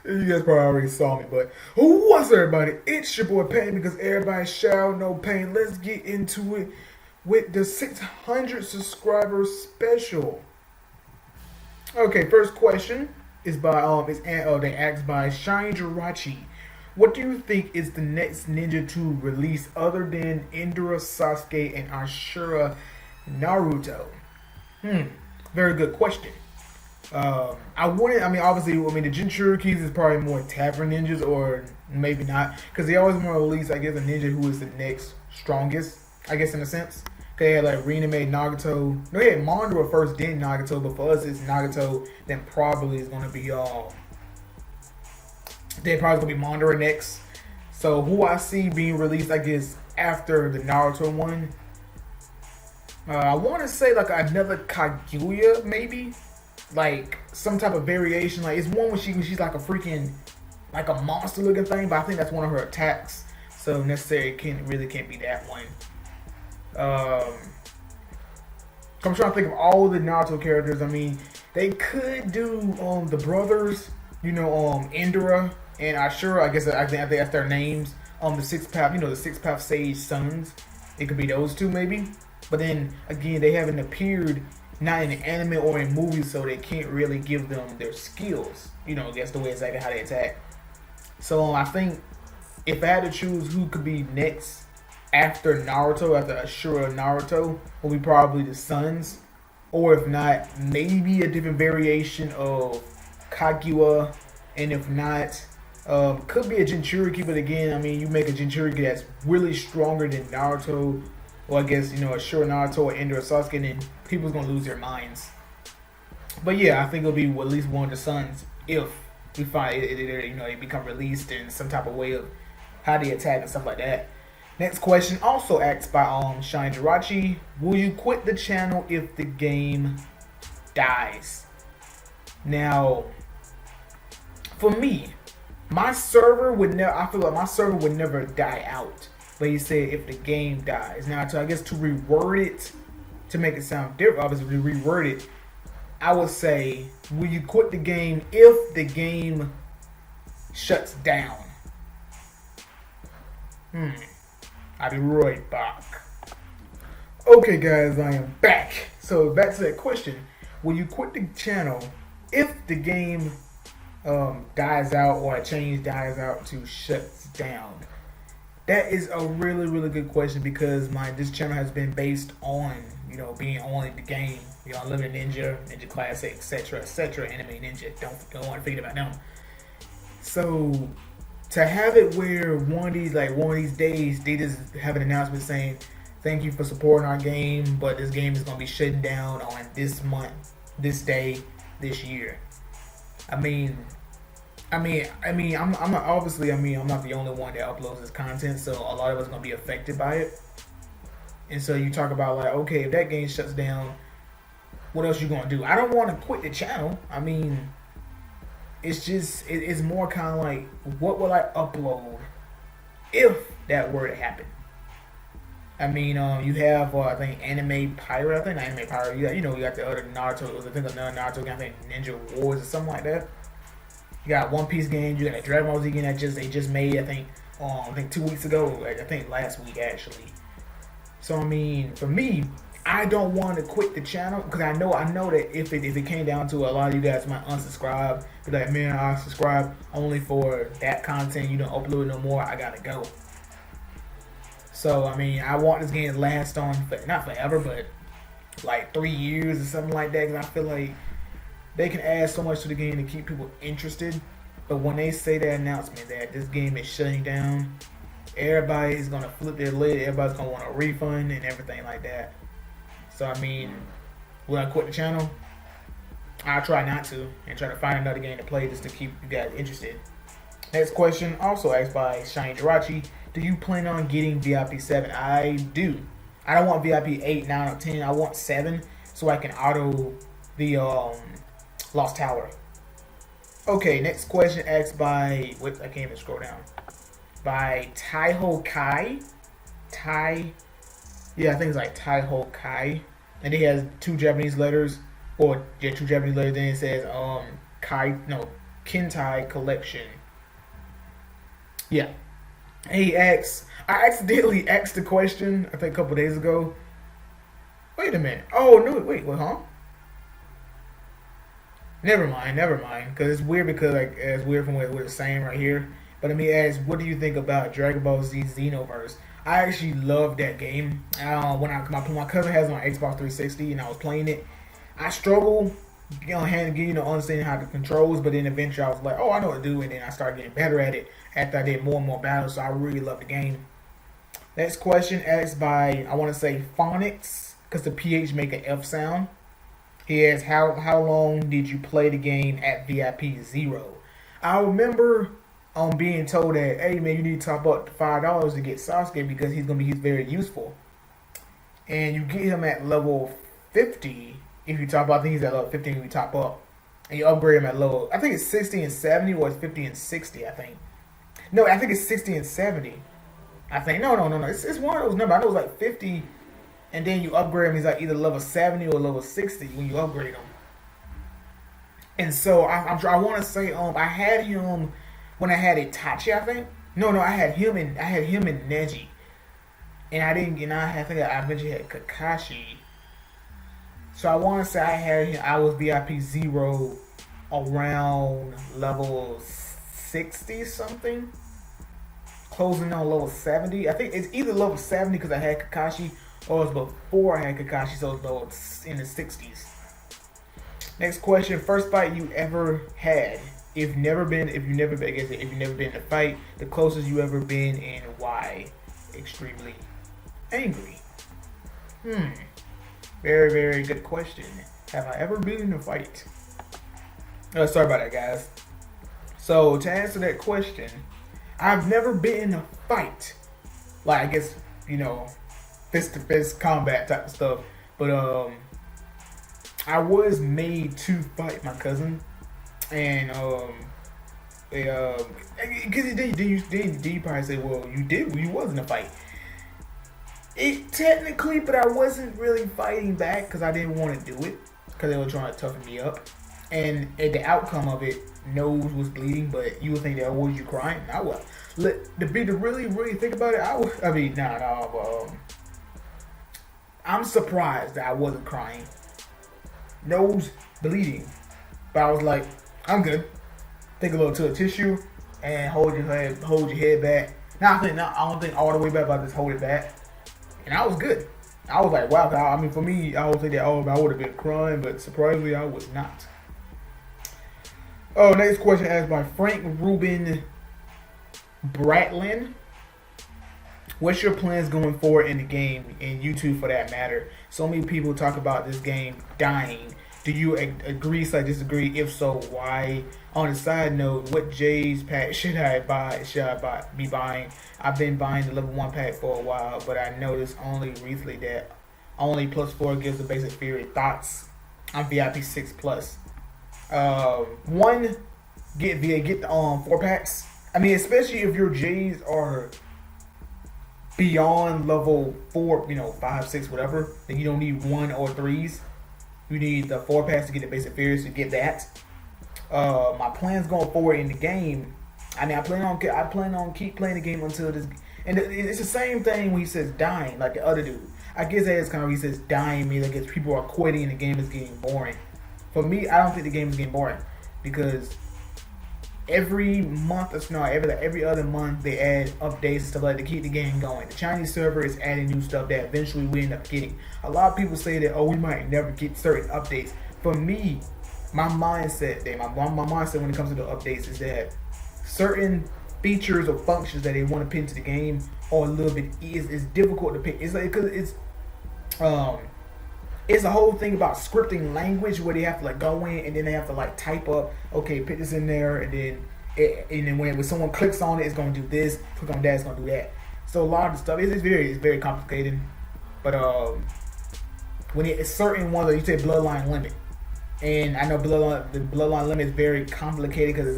You guys probably already saw me, but what's up, everybody? It's your boy Pain because everybody shall know pain. Let's get into it with the 600 subscriber special. Okay, first question is by they asked by Shine Jirachi. What do you think is the next ninja to release other than Indra, Sasuke, and Ashura Naruto? Very good question. Obviously, the Jinchurikis is probably more tavern ninjas, or maybe not, because they always want to release, I guess, a ninja who is the next strongest, I guess, in a sense. Because they had, like, Rina made Nagato. No, they had Mandara first, then Nagato, but for us, it's Nagato, then probably is going to be, then probably going to be Mandara next. So, who I see being released, I guess, after the Naruto one, I want to say, like, another Kaguya, maybe? Like some type of variation. Like it's one when she's like a freaking like a monster looking thing, but I think that's one of her attacks. So necessarily can't be that one. I'm trying to think of all the Naruto characters. I mean, they could do the brothers, Indra and Ashura. I think that's their names. The six path sage sons. It could be those two maybe. But then again, they haven't appeared not in the anime or in movies, so they can't really give them their skills. That's the way exactly how they attack. So I think if I had to choose who could be next after Naruto, after Ashura Naruto, will be probably the sons. Or if not, maybe a different variation of Kaguya. And if not, could be a Jinchuriki, but again, you make a Jinchuriki that's really stronger than Naruto. Or I guess, Ashura Naruto or Indra or Sasuke, and then people's gonna lose their minds. But yeah, I think it'll be at least one of the sons if we find they become released in some type of way of how they attack and stuff like that. Next question, also asked by Shine Jirachi. Will you quit the channel if the game dies? Now, for me, my server would never. I feel like my server would never die out. But he said if the game dies. Now, I guess to reword it, to make it sound different, obviously to reword it, I would say, will you quit the game if the game shuts down? I'll be right back. Okay, guys, I am back. So back to that question: will you quit the channel if the game dies out, or a change dies out to shuts down? That is a really, really good question because this channel has been based on, being only the game. Unlimited Ninja, Ninja Classic, etc., Anime Ninja. Don't want to forget about them. So to have it where one of these days they just have an announcement saying, "Thank you for supporting our game, but this game is gonna be shutting down on this month, this day, this year." I'm not the only one that uploads this content, so a lot of us are gonna be affected by it. And so you talk about like, okay, if that game shuts down, what else you gonna do? I don't want to quit the channel. It's more kind of like, what will I upload if that were to happen? You have I think Anime Pirate. I think Anime Pirate. You got the other Naruto. I think another Naruto game, I think Ninja Wars or something like that. You got One Piece game. You got a Dragon Ball Z game that they just made. I think 2 weeks ago. I think last week actually. So for me, I don't want to quit the channel because I know that if it came down to a lot of you guys might unsubscribe, be like, man, I subscribe only for that content. You don't upload no more. I gotta go. So I want this game to last on not forever, but like 3 years or something like that. Because I feel like they can add so much to the game to keep people interested. But when they say that announcement that this game is shutting down, everybody is going to flip their lid. Everybody's going to want a refund and everything like that. So, will I quit the channel? I'll try not to and try to find another game to play just to keep you guys interested. Next question, also asked by Shine Jirachi. Do you plan on getting VIP 7? I do. I don't want VIP 8, 9, or 10. I want 7 so I can auto the Lost Tower. Okay, next question asked by, I can't even scroll down. By Taiho Kai. I think it's like Taiho Kai. And he has 2 Japanese letters. Or, yeah, 2 Japanese letters. Then it says, Kai, no, Kentai Collection. Yeah. He asks, I accidentally asked the question, I think a couple days ago. Wait a minute. Oh, no, wait, what, huh? Never mind. Because it's weird because, like, it's weird from what it's saying right here. But let me ask, what do you think about Dragon Ball Z Xenoverse? I actually love that game. My cousin has it on Xbox 360 and I was playing it. I struggle, understanding how the controls, but then eventually I was like, oh, I know what to do, and then I started getting better at it after I did more and more battles. So I really love the game. Next question asked by, I want to say Phonics, because the PH make an F sound. He asks, how long did you play the game at VIP 0? I remember being told that, hey man, you need to top up to $5 to get Sasuke because he's very useful. And you get him at level 50 if you top up. I think he's at level 50 if you top up. And you upgrade him at level, I think it's 60 and 70 or it's 50 and 60, I think. No, I think it's 60 and 70. I think, no. It's one of those numbers. I know it's like 50 and then you upgrade him. He's like either level 70 or level 60 when you upgrade him. And so I want to say I had him when I had Itachi, I think. No, I had him and Neji. And I think I eventually had Kakashi. So I want to say I was VIP 0 around level 60 something. Closing on level 70. I think it's either level 70 because I had Kakashi, or it was before I had Kakashi, so it was in the 60s. Next question: first fight you ever had? If you've never been in a fight, the closest you ever been, and why? Extremely angry. Very, very good question. Have I ever been in a fight? Sorry about that, guys. So to answer that question, I've never been in a fight. Like, I guess, fist to fist combat type of stuff. But I was made to fight my cousin, and because you probably say, well, you was in a fight. It technically, but I wasn't really fighting back because I didn't want to do it because they were trying to toughen me up, and at the outcome of it, nose was bleeding. But you would think that, was you crying? I was. To really, really think about it, I'm surprised that I wasn't crying. Nose bleeding, but I was like, I'm good. Take a little to a tissue and hold your head back. I don't think all the way back, but I just hold it back, and I was good. I was like, wow. I mean, for me, I would think that I would have been crying, but surprisingly, I was not. Oh, next question asked by Frank Ruben Bratlin. What's your plans going forward in the game, and YouTube for that matter? So many people talk about this game dying. Do you agree, disagree? If so, why? On a side note, what J's pack should I be buying? I've been buying the level 1 pack for a while, but I noticed only recently that only +4 gives the basic theory. Thoughts? I'm VIP 6+. Get the 4 packs. I mean, especially if your J's are beyond level 4, 5, 6, whatever, then you don't need 1 or 3s. You need the 4 packs to get the basic theories to get that. My plans going forward in the game, I mean, I plan on keep playing the game until this, and it's the same thing when he says dying, like the other dude. I guess that is kind of when he says dying means like people are quitting and the game is getting boring. For me, I don't think the game is getting boring because every month or so, every other month they add updates and stuff like that to keep the game going. The Chinese server is adding new stuff that eventually we end up getting. A lot of people say that, we might never get certain updates. For me, my mindset when it comes to the updates is that certain features or functions that they want to put into the game are a little bit is difficult to pick. It's like because it's a whole thing about scripting language where they have to go in and then they have to type up, okay, put this in there, and then when someone clicks on it, it's gonna do this. Click on that, it's gonna do that. So a lot of the stuff it's very complicated. But when it's certain ones, like you say bloodline limit, and I know the bloodline limit is very complicated because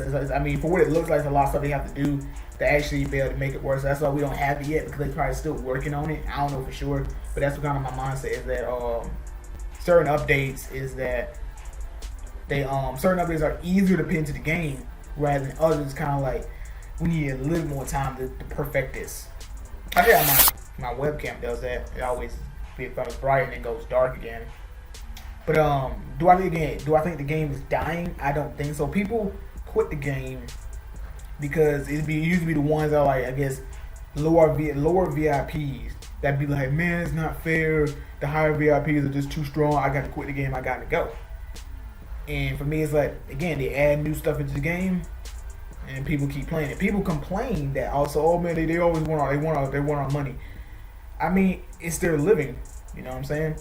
for what it looks like, there's a lot of stuff they have to do to actually be able to make it work. So that's why we don't have it yet because they're probably still working on it. I don't know for sure, but that's what kind of my mindset is that certain updates is that certain updates are easier to put into the game rather than others. Kind of like we need a little more time to perfect this. I think my webcam does that. It always becomes bright and then goes dark again. But do I think the game is dying? I don't think so. People quit the game because it used to be the ones that are like, I guess, lower VIPs that be like, man, it's not fair. The higher VIPs are just too strong. I got to quit the game. I got to go. And for me, it's like, again, they add new stuff into the game, and people keep playing it. People complain that also, oh man, they always want our money. I mean, it's their living. You know what I'm saying?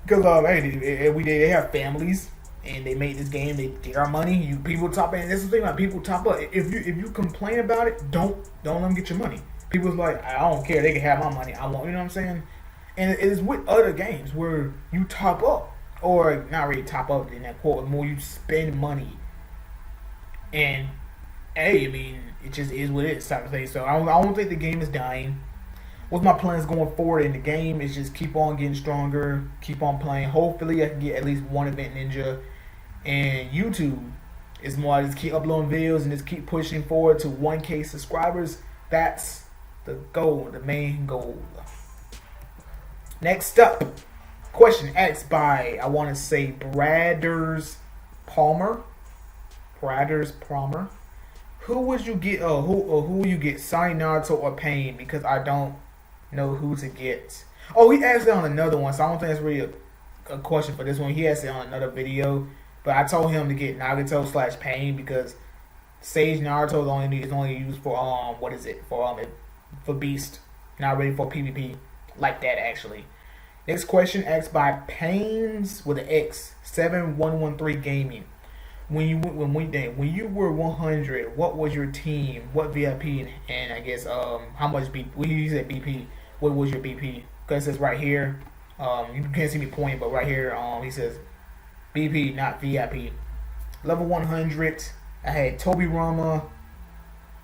Because hey, they have families and they made this game. They get our money. People top in. That's the thing about people top up. If you complain about it, don't let them get your money. People's like, I don't care. They can have my money. I want. You know what I'm saying? And it is with other games where you top up, or not really top up in that quote. More you spend money. And hey, I mean, it just is what it is type of thing. So I don't think the game is dying. What's my plans going forward in the game is just keep on getting stronger, keep on playing. Hopefully I can get at least one event ninja. And YouTube is more, I just keep uploading videos and just keep pushing forward to 1K subscribers. That's the goal, the main goal. Next up, question asked by, I want to say, Bradders Palmer. Who would you get? Who will you get? Sonic, Naruto, or Pain? Because I don't know who to get. Oh, he asked it on another one, so I don't think that's really a question for this one. He asked it on another video, but I told him to get Nagato / Pain because Sage Naruto is only used for for Beast, not really for PvP like that actually. Next question asked by Pains with an X 7113 Gaming. When you were 100, what was your team? What VIP? And I guess how much BP? Well, he said BP. What was your BP? Because it says right here. You can't see me pointing, but right here, he says BP, not VIP. Level 100. I had Toby Rama.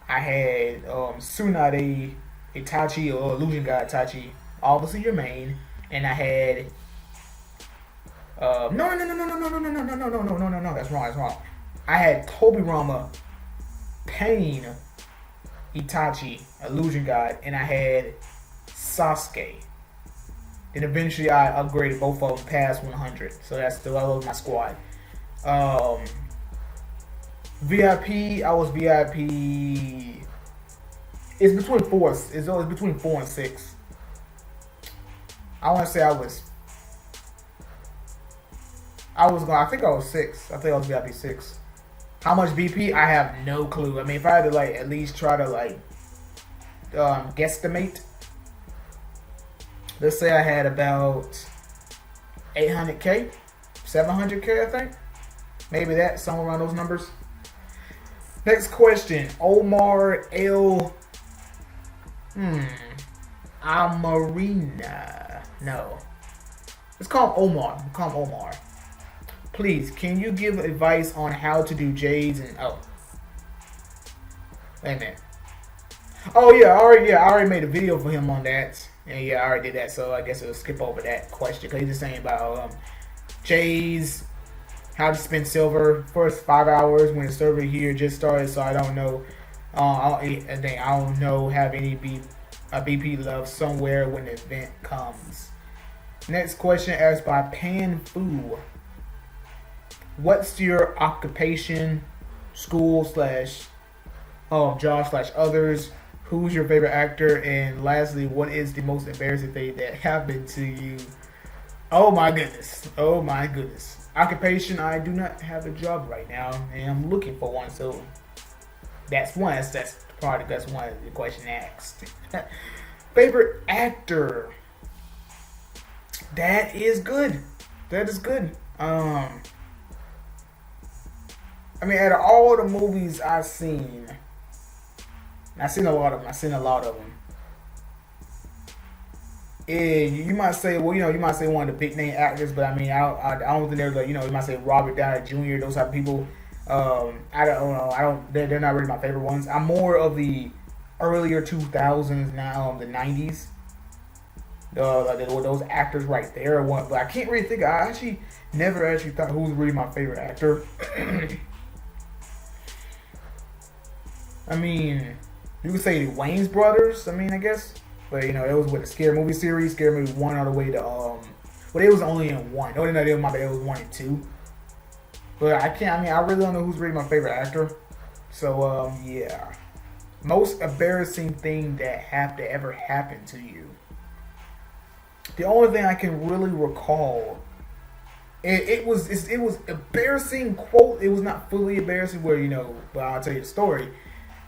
I had Tsunade, Itachi, or Illusion God Itachi. Obviously your main, and I had. No. That's wrong. I had Toby Rama, Pain, Itachi, Illusion God, and I had Sasuke. Then eventually I upgraded both of them past 100. So that's the level of my squad. VIP, I was VIP. It's between 4. It's always between 4 and 6. I want to say I think I was 6. I think I was VIP 6. How much BP? I have no clue. I mean, if I had to at least try to guesstimate, let's say I had about 800k, 700k, I think. Maybe that, somewhere around those numbers. Next question, Omar L. Amarina. No. Let's call him Omar. Please, can you give advice on how to do Jades and wait a minute. Oh yeah, I already made a video for him on that. And yeah, I already did that, so I guess we'll skip over that question because he's just saying about Jades, how to spend silver first 5 hours when the server here just started, so I don't know. I don't know have any BP left somewhere when the event comes. Next question asked by Pan Fu. What's your occupation, school / job / others? Who's your favorite actor? And lastly, what is the most embarrassing thing that happened to you? Oh my goodness. Occupation, I do not have a job right now, and I'm looking for one, so that's one. That's one of the question asked. Favorite actor? That is good. I mean, out of all the movies I've seen a lot of them. You might say, you might say one of the big name actors, but I mean, I don't think there's you might say Robert Downey Jr. Those type of people. I don't know. They're not really my favorite ones. I'm more of the earlier 2000s now, the 90s. Those actors right there. But I can't really think. I never thought who was really my favorite actor. I mean, you could say the Wayne's brothers. I mean, I guess, but you know, it was with the Scary Movie series. Scary Movie 1 all the way to well, it was only in 1. Oh, no, my bad. It was 1 and 2. But I can't. I mean, I really don't know who's really my favorite actor. So yeah. Most embarrassing thing that ever happened to you. The only thing I can really recall, it was embarrassing. Quote. It was not fully embarrassing. Where but I'll tell you the story.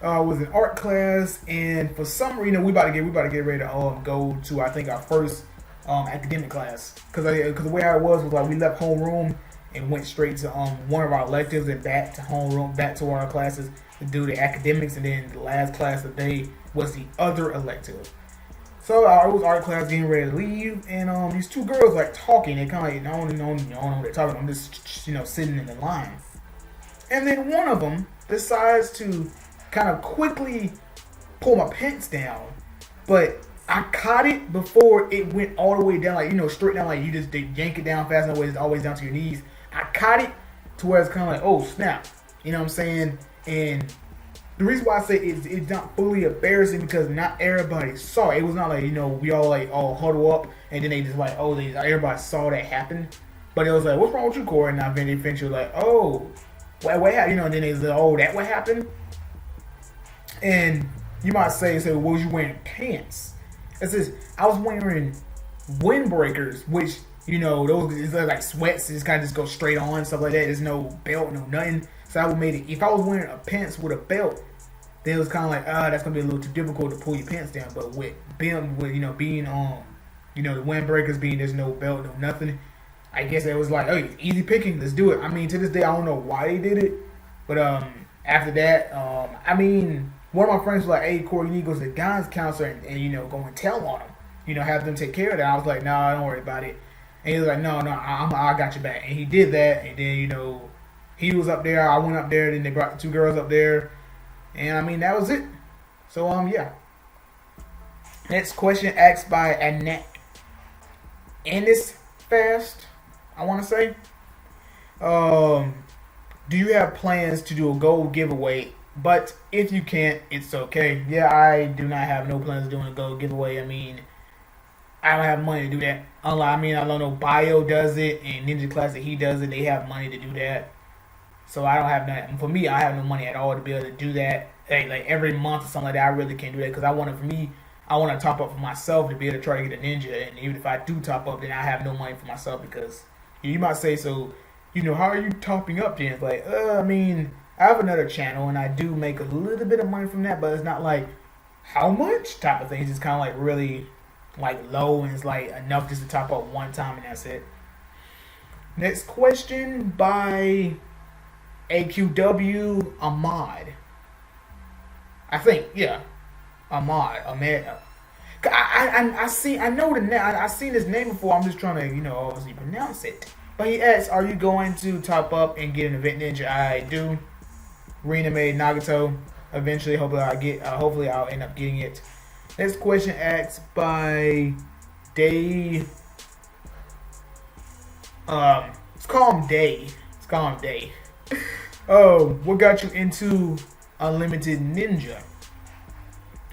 I was in art class, and for some reason, we about to get ready to go to, I think, our first academic class, because the way I was like we left homeroom and went straight to one of our electives and back to homeroom, back to our classes to do the academics, and then the last class of the day was the other elective. So I was art class getting ready to leave, and these two girls like talking. They kind of like, I don't know what they're talking. I'm just sitting in the line, and then one of them decides to kind of quickly pull my pants down, but I caught it before it went all the way down, like straight down, like they yank it down fast enough where it's always down to your knees. I caught it to where it's kind of like, oh snap, you know what I'm saying? And the reason why I say it's not fully embarrassing because not everybody saw it. It was not like we all huddle up and then they just like, oh, everybody saw that happen. But it was like, what's wrong with you, Corey? And I eventually like, oh, what happened? And then they was like, oh, that what happened? And you might say, well, was you wearing pants? It says I was wearing windbreakers, which those is like sweats. It just kind of just go straight on, stuff like that. There's no belt, no nothing. So I would made it. If I was wearing a pants with a belt, then it was kind of like, that's gonna be a little too difficult to pull your pants down. But with being on, the windbreakers being there's no belt, no nothing. I guess it was like, oh, easy picking. Let's do it. I mean, to this day, I don't know why they did it, but after that, I mean. One of my friends was like, hey, Corey, you need to go to the guidance counselor and go and tell on them. Have them take care of that. I was like, no, don't worry about it. And he was like, no, I got your back. And he did that. And then, he was up there. I went up there. Then they brought the two girls up there. And, I mean, that was it. So, yeah. Next question asked by Annette. Ennis Fast, I want to say. Do you have plans to do a gold giveaway? But if you can't, it's okay. Yeah, I do not have no plans of doing a gold giveaway. I mean, I don't have money to do that. I don't know. Bio does it, and Ninja Classic, he does it. They have money to do that. So I don't have that. And for me, I have no money at all to be able to do that. Like every month or something like that, I really can't do that because I want to top up for myself to be able to try to get a Ninja. And even if I do top up, then I have no money for myself because you might say, so, how are you topping up then? It's like, I mean, I have another channel and I do make a little bit of money from that, but it's not like how much type of thing. It's just kind of like really like low, and it's like enough just to top up one time and that's it. Next question by AQW Ahmad. I think, yeah, Ahmad. I know the name. I've seen his name before. I'm just trying to obviously pronounce it. But he asks, are you going to top up and get an event ninja? I do. Rena made Nagato. Eventually, hopefully I'll end up getting it. Next question asked by Day. Let's call him Day. Oh, what got you into Unlimited Ninja?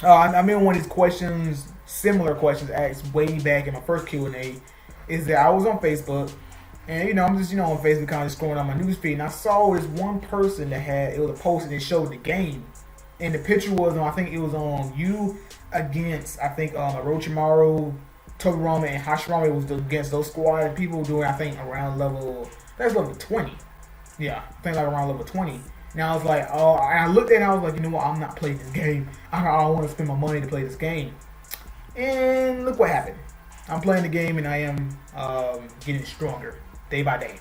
I mean, one of these questions, similar questions asked way back in my first QnA, is that I was on Facebook. And, I'm just, on Facebook kind of scrolling on my newsfeed. And I saw this one person that it was a post and it showed the game. And the picture was on, I think it was on you against, I think, Orochimaru, Togurama, and Hashirama. It was against those squad of people doing, I think, around level 20. Yeah, I think like around level 20. And I was like, oh, and I looked at it and I was like, you know what, I'm not playing this game. I don't want to spend my money to play this game. And look what happened. I'm playing the game and I am getting stronger day by day.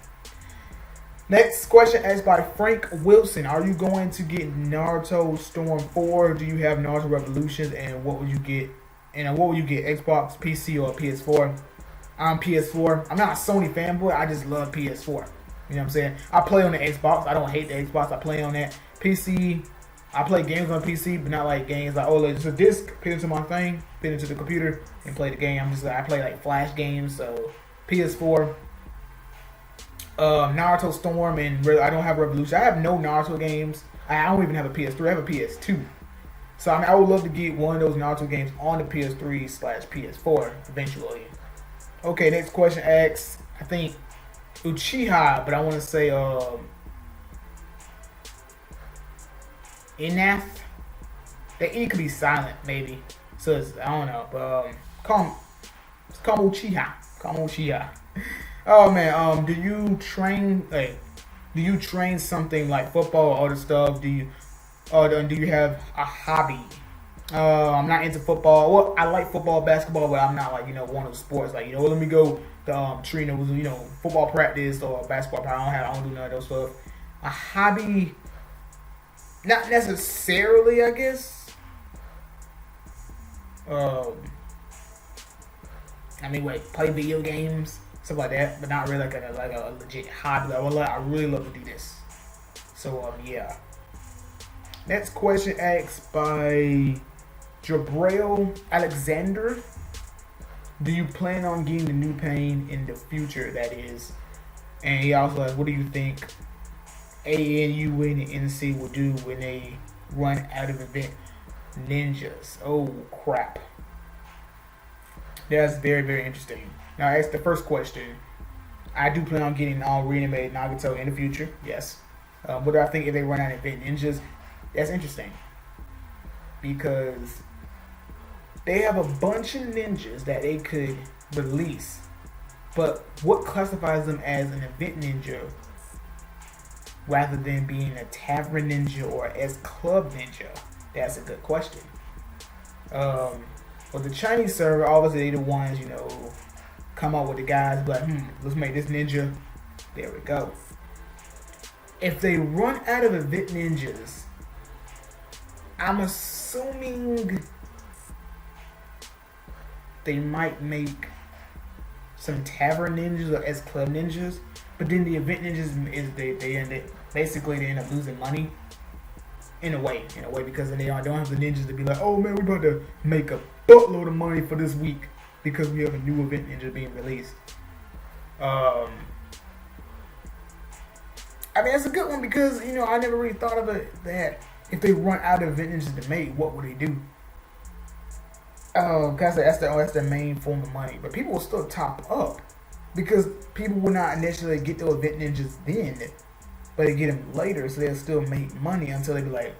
Next question asked by Frank Wilson. Are you going to get Naruto Storm 4? Do you have Naruto Revolutions? And what would you get? And what would you get? Xbox, PC, or PS4? I'm PS4. I'm not a Sony fanboy. I just love PS4. You know what I'm saying? I play on the Xbox. I don't hate the Xbox. I play on that. PC, I play games on PC, but not like games like, oh, it's a disc, fit into my thing, fit into the computer, and play the game. I play like Flash games, so PS4. Naruto Storm, and I don't have Revolution. I have no Naruto games. I don't even have a PS3. I have a PS2. So I mean, I would love to get one of those Naruto games on the PS3/PS4 eventually. Okay, next question asks, I think Uchiha, but I want to say Inath. The E could be silent, maybe. So it's, I don't know, but call him Uchiha. Call him Uchiha. Oh man, do you train something like football or other stuff? Do you have a hobby? I'm not into football. Well, I like football, basketball, but I'm not like one of those sports. Like let me go to train football practice or basketball practice. I don't do none of those stuff. A hobby, not necessarily, I guess. I mean, play video games, stuff like that, but not really like a legit hobby. I really love to do this. So yeah. Next question asked by Jabrail Alexander. Do you plan on getting the new pain in the future? That is, and he also asks, what do you think ANU and NC will do when they run out of event ninjas? Oh crap. That's very, very interesting. Now, I asked the first question. I do plan on getting all reanimated Nagato in the future. Yes. What do I think if they run out of event ninjas? That's interesting. Because they have a bunch of ninjas that they could release. But what classifies them as an event ninja rather than being a tavern ninja or as club ninja? That's a good question. Well, the Chinese server, obviously, they the ones, come up with the guys, like, let's make this ninja. There we go. If they run out of event ninjas, I'm assuming they might make some tavern ninjas or as club ninjas, but then the event ninjas is they end up losing money. In a way, because then they don't have the ninjas to be like, oh man, we're about to make a buttload of money for this week because we have a new event ninja being released. I mean, that's a good one because, I never really thought of it that if they run out of event ninjas to make, what would they do? Because that's their main form of money. But people will still top up because people will not initially get the event ninjas then. But they get them later, so they'll still make money until they be like,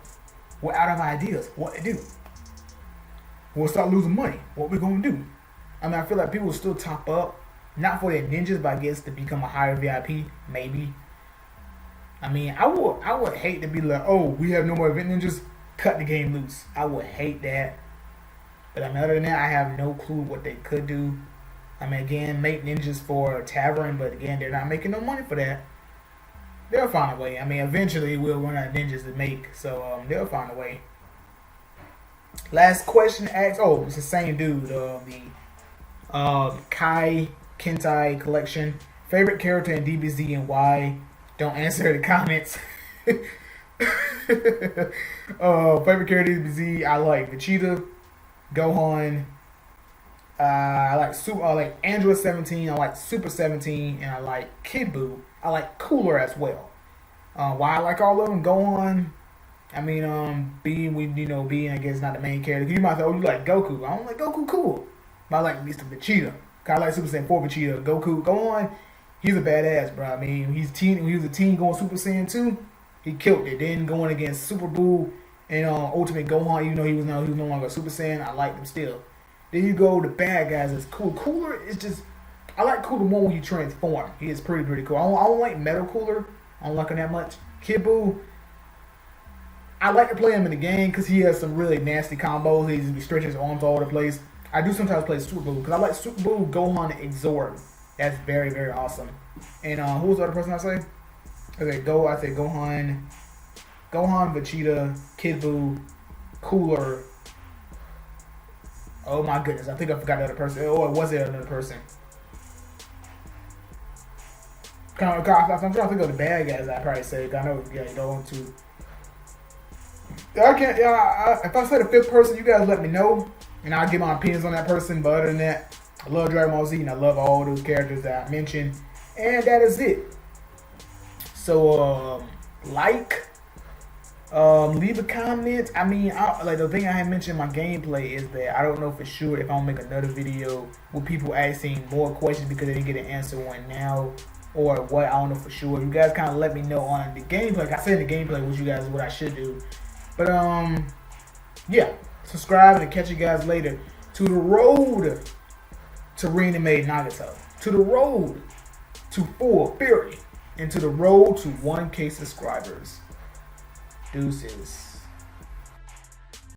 we're out of ideas. What to do? We'll start losing money. What we gonna do? I mean, I feel like people will still top up, not for their ninjas, but I guess to become a higher VIP, maybe. I mean, I would hate to be like, oh, we have no more event ninjas, cut the game loose. I would hate that. But I mean, other than that, I have no clue what they could do. I mean, again, make ninjas for a tavern, but again, they're not making no money for that. They'll find a way. I mean, eventually we'll run out of ninjas to make, so they'll find a way. Last question asked. Oh, it's the same dude. The Kai Kentai collection. Favorite character in DBZ and why? Don't answer the comments. Favorite character in DBZ. I like Vegeta, Gohan. I like Android 17. I like Super 17, and I like Kid Buu. I like Cooler as well. Why I like all of them? Gohan. I mean, being I guess not the main character. You might say, oh, you like Goku. I don't like Goku. Cool, but I like Mr. Vegeta. I like Super Saiyan 4 Vegeta. Goku. Gohan. He's a badass, bro. I mean, he was a teen going Super Saiyan 2. He killed it. Then going against Super Buu and Ultimate Gohan, even though he was no longer Super Saiyan, I liked him still. Then you go to bad guys. It's cool. Cooler is just. I like Cooler more when you transform. He is pretty cool. I don't like Metal Cooler. I don't like him that much. Kid Buu, I like to play him in the game because he has some really nasty combos. He just stretches his arms all over the place. I do sometimes play Super Buu because I like Super Buu, Gohan, and Exorb. That's very, very awesome. And who was the other person I say? I say Gohan, Vegeta, Kid Buu, Cooler. Oh my goodness, I think I forgot the other person. Oh, was there another person? I'm trying to think of the bad guys I probably say. I know, you don't want to. I can't. If I say the fifth person, you guys let me know, and I'll give my opinions on that person. But other than that, I love Dragon Ball Z, and I love all those characters that I mentioned, and that is it. So, like, Leave a comment. I mean, like the thing I had mentioned in my gameplay is that I don't know for sure if I'll make another video with people asking more questions because they didn't get an answer one now or what. I don't know for sure. You guys kind of let me know on the gameplay. Like I said in the gameplay, what I should do. But yeah, subscribe and catch you guys later. To the road to Reanimate Nagato. To the road to Full Fury. And to the road to 1K subscribers. Deuces.